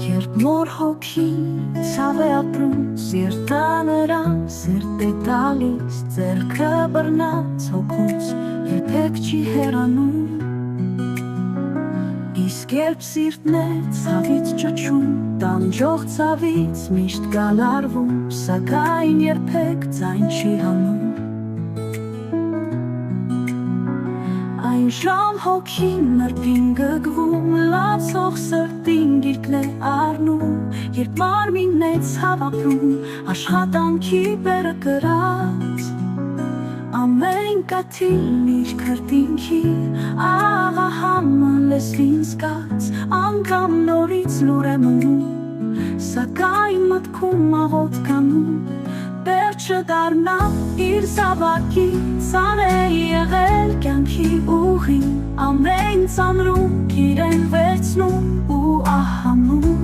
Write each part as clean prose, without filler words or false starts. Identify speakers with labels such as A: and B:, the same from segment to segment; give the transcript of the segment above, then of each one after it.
A: Երբ նոր հոգին ցավ է ապրում, սիրտը նրան սիրտ է տալիս, ձեռքը բռնած հոգուց երբեք չի հեռանում։ Իսկ երբ սիրտն է ցավից ճչում, տանջող ցավից միշտ գալարվում, սակայն երբեք ձայն չի հանում։ Այն ժամ հոգին նրբին գգվում, լացող սրտին գիրկն է առնում, երբ մարմինն է ցավ ապրում, աշխատանքի բերը կրած, ամեն կաթիլն իր քրտինքի աղահամը լեզվին զգաց, անգամ նորից լուր է մնում, սակայն մտքում աղոտ կանում, վերջը դառնա իր զավակից, է եղել կյանքի ուղին, ամեն ծանրում իրեն վերցնում ու ահանում,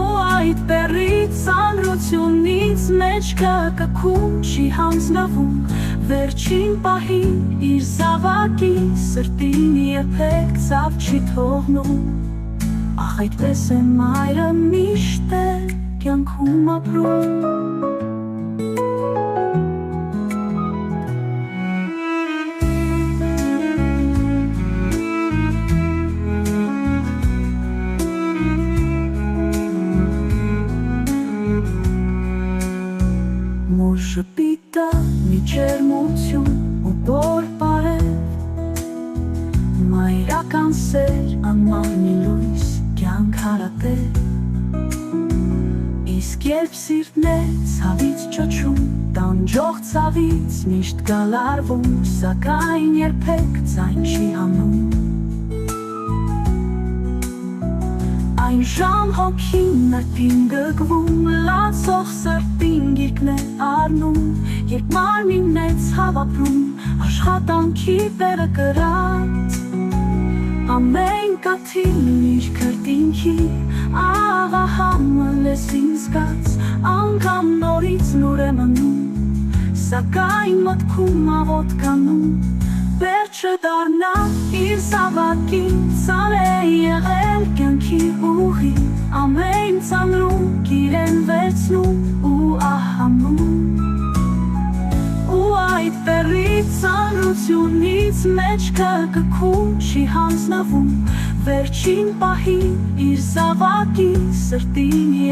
A: ու այդ բեռի ծանրությունից մեջքը կքում չի հանձնվում, վերջին պահին իր զավակի սրտին երբեք ցավ չի թողնում, ախ այդպես է մայրը միշտ է կյանքում ապրում։ Մոր շպիտը մի ջերմություն ու բոր բարև, մայրական սեր անմահնի լույս կյանք հարատև, իսկ երբ սիրտն է ցավից ճչում, տանջող ցավից միշտ գալարվում, սակայն երբեք ձայն չի հանում։ Այն ժամ հոգին նրբին գգվում, լացող սրտին գիրկն է առնում, երբ մարմինն է ցավ ապրում, աշխատանքի բերը կրած, ամեն կաթիլն իր քրտինքի աղահամը լեզվին զգաց, անգամ նորից լուր է մնում, սակայն մտքում աղոտ կանում, վերջը դառնա իր զավակից, է եղել կյանքի ուղին, ամեն ծանրում իրեն վերցնում ու ահանում, ու այդ բեռի ծանրությունից մեջքը կքում չի հանձնվում, վերջին պահին իր զավակի սրտին